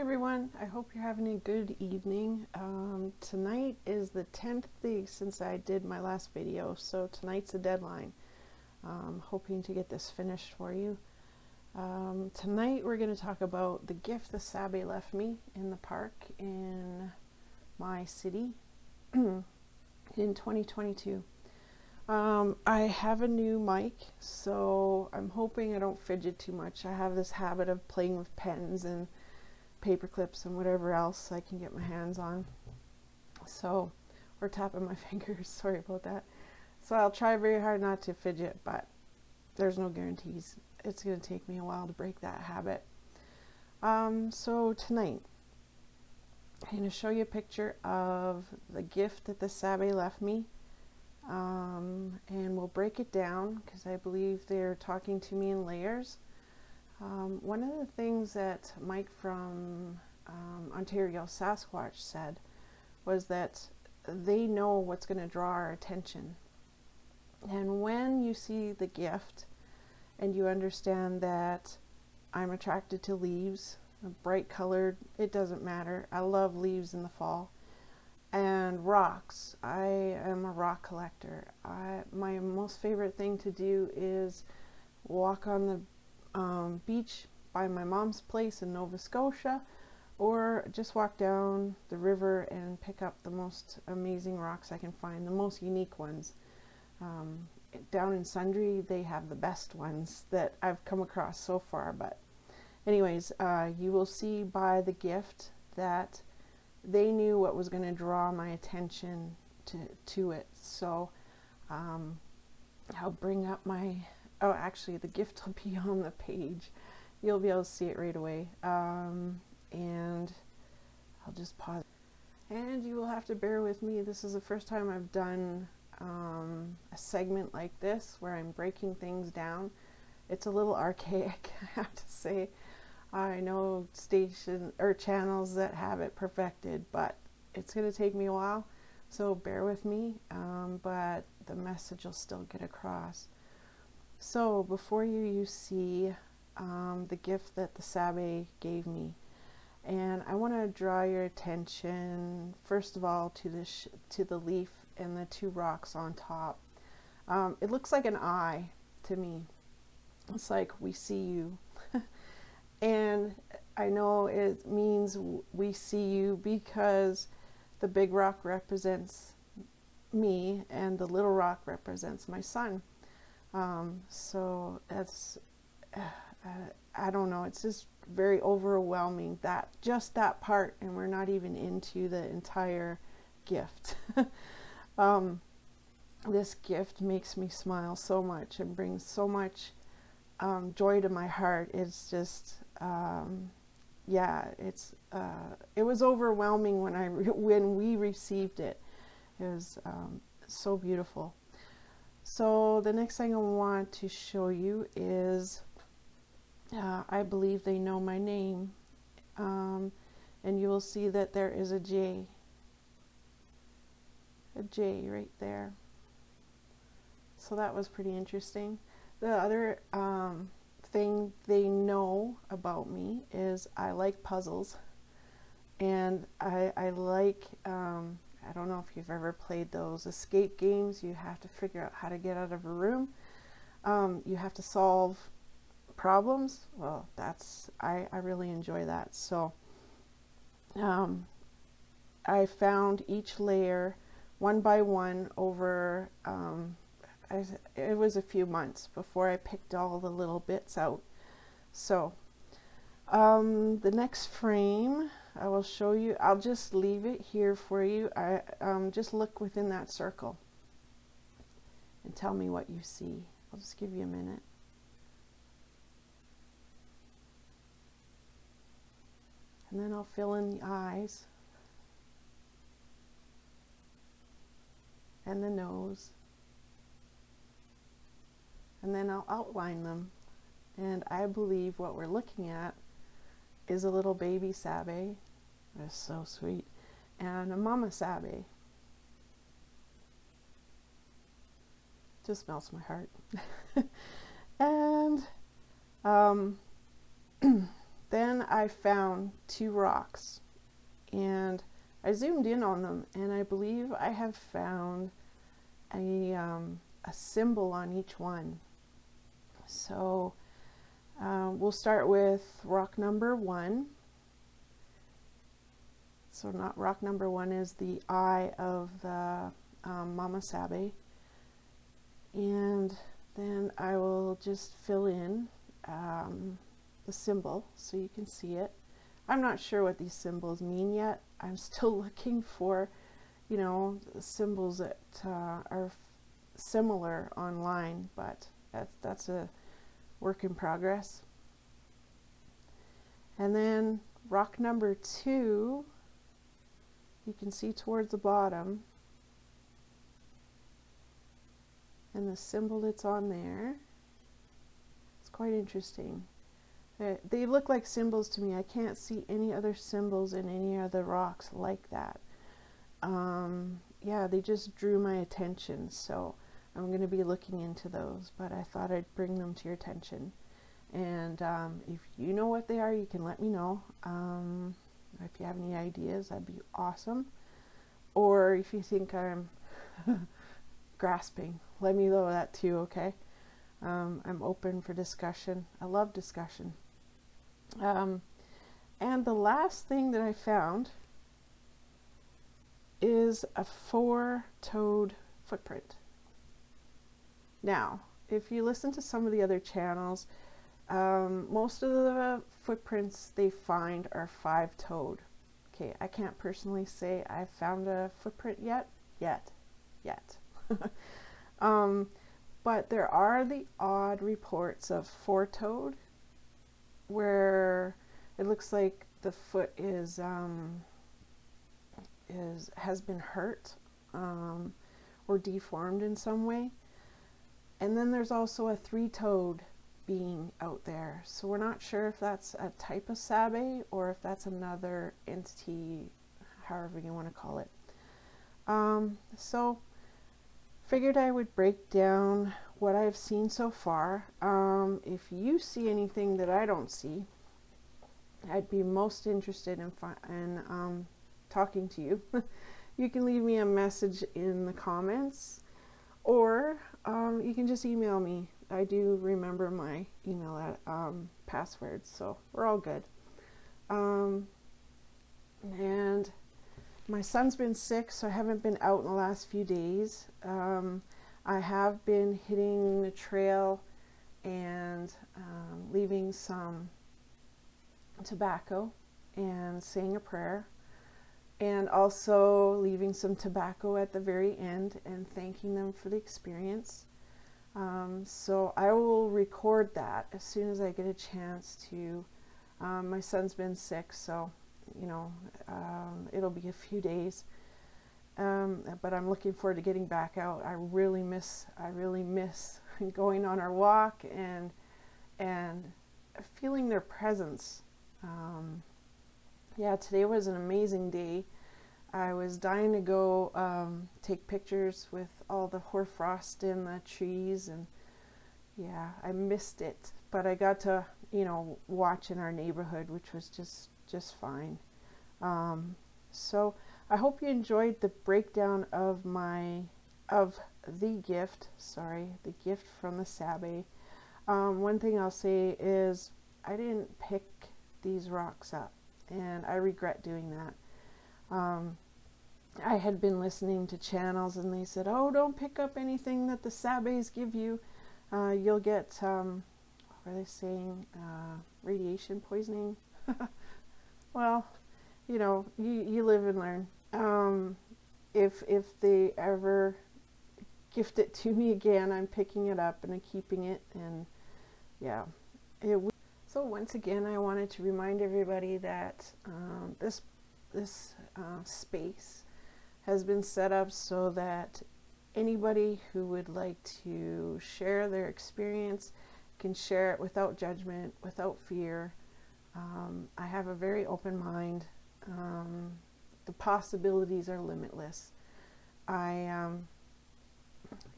everyone, I hope you're having a good evening. Tonight is the 10th day since I did my last video, so tonight's the deadline. Hoping to get this finished for you. Tonight we're going to talk about the gift the Sabe left me in the park in my city in 2022. I have a new mic, so I'm hoping I don't fidget too much. I have this habit of playing with pens and paper clips and whatever else I can get my hands on, so, or tapping my fingers, sorry about that. So I'll try very hard not to fidget, but there's no guarantees. It's going to take me a while to break that habit. So tonight I'm going to show you a picture of the gift that the Sabe left me, and we'll break it down because I believe they're talking to me in layers. One of the things that Mike from Ontario Sasquatch said was that they know what's going to draw our attention. And when you see the gift and you understand that I'm attracted to leaves, bright colored, it doesn't matter. I love leaves in the fall. And rocks. I am a rock collector. My most favorite thing to do is walk on the beach by my mom's place in Nova Scotia, or just walk down the river and pick up the most amazing rocks I can find, the most unique ones. Down in Sundre, they have the best ones that I've come across so far. But anyways, you will see by the gift that they knew what was going to draw my attention to it. So I'll bring up my, oh, actually the gift will be on the page. You'll be able to see it right away. And I'll just pause. And you will have to bear with me. This is the first time I've done a segment like this where I'm breaking things down. It's a little archaic, I have to say. I know station or channels that have it perfected, but it's going to take me a while, so bear with me, but the message will still get across. So before you see the gift that the Sabe gave me, and I want to draw your attention first of all to the leaf and the two rocks on top. It looks like an eye to me. It's like we see you. And I know it means we see you because the big rock represents me and the little rock represents my son. So that's, I don't know, it's just very overwhelming, that just that part, and we're not even into the entire gift. This gift makes me smile so much and brings so much joy to my heart. It's just, yeah, it was overwhelming when we received it. It was so beautiful. So the next thing I want to show you is, I believe they know my name, and you will see that there is a J right there. So that was pretty interesting. The other thing they know about me is I like puzzles, and I like, I don't know if you've ever played those escape games. You have to figure out how to get out of a room. You have to solve problems. Well, I really enjoy that. So I found each layer one by one over, it was a few months before I picked all the little bits out. So the next frame I will show you. I'll just leave it here for you. Just look within that circle and tell me what you see. I'll just give you a minute. And then I'll fill in the eyes and the nose, and then I'll outline them. And I believe what we're looking at is a little baby Sabe. That's so sweet. And a mama Sabe. Just melts my heart. And Then I found 2 rocks, and I zoomed in on them, and I believe I have found a symbol on each one. So we'll start with rock number 1. So not rock number 1 is the eye of the Mama Sabe, and then I will just fill in the symbol so you can see it. I'm not sure what these symbols mean yet. I'm still looking for, you know, symbols that are similar online, but that's a work in progress. And then rock number 2, you can see towards the bottom, and the symbol that's on there. It's quite interesting. They look like symbols to me. I can't see any other symbols in any other rocks like that. Yeah, they just drew my attention, so I'm going to be looking into those, but I thought I'd bring them to your attention. And if you know what they are, you can let me know. If you have any ideas, that'd be awesome. Or if you think I'm grasping, let me know that too, okay? I'm open for discussion. I love discussion. And the last thing that I found is a 4-toed footprint. Now, if you listen to some of the other channels, most of the footprints they find are 5-toed. Okay, I can't personally say I've found a footprint yet. But there are the odd reports of 4-toed, where it looks like the foot has been hurt or deformed in some way. And then there's also a 3-toed being out there. So we're not sure if that's a type of Sabe or if that's another entity, however you want to call it. So figured I would break down what I've seen so far. If you see anything that I don't see, I'd be most interested in talking to you. You can leave me a message in the comments, or you can just email me. I do remember my email password, so we're all good. And my son's been sick, so I haven't been out in the last few days. I have been hitting the trail and leaving some tobacco and saying a prayer, and also leaving some tobacco at the very end and thanking them for the experience. So I will record that as soon as I get a chance to. My son's been sick, so you know, it'll be a few days, but I'm looking forward to getting back out. I really miss going on our walk and feeling their presence. Yeah, today was an amazing day. I was dying to go take pictures with all the hoarfrost in the trees, and yeah, I missed it, but I got to, you know, watch in our neighborhood, which was just fine. So I hope you enjoyed the breakdown of the gift from the Sabe. One thing I'll say is I didn't pick these rocks up, and I regret doing that. I had been listening to channels, and they said, oh, don't pick up anything that the Sabes give you. You'll get, what were they saying, radiation poisoning? Well, you know, you live and learn. If they ever gift it to me again, I'm picking it up and I'm keeping it, and yeah. So once again, I wanted to remind everybody that this space has been set up so that anybody who would like to share their experience can share it without judgment, without fear. I have a very open mind. The possibilities are limitless.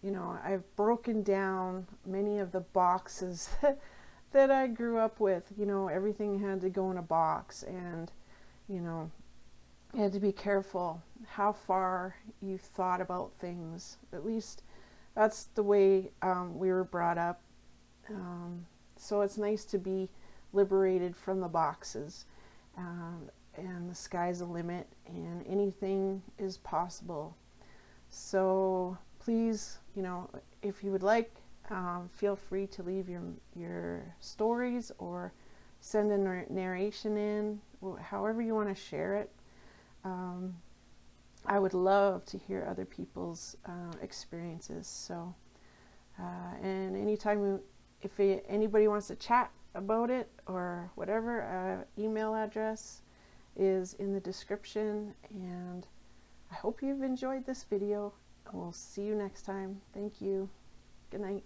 You know, I've broken down many of the boxes that I grew up with. You know, everything had to go in a box, and you know, you had to be careful how far you thought about things. At least that's the way we were brought up. So it's nice to be liberated from the boxes, and the sky's the limit, and anything is possible. So please, you know, if you would like, feel free to leave your stories or send a narration in, however you want to share it. I would love to hear other people's experiences. So, and anytime, if anybody wants to chat about it or whatever, email address is in the description. And I hope you've enjoyed this video. We'll see you next time. Thank you. Good night.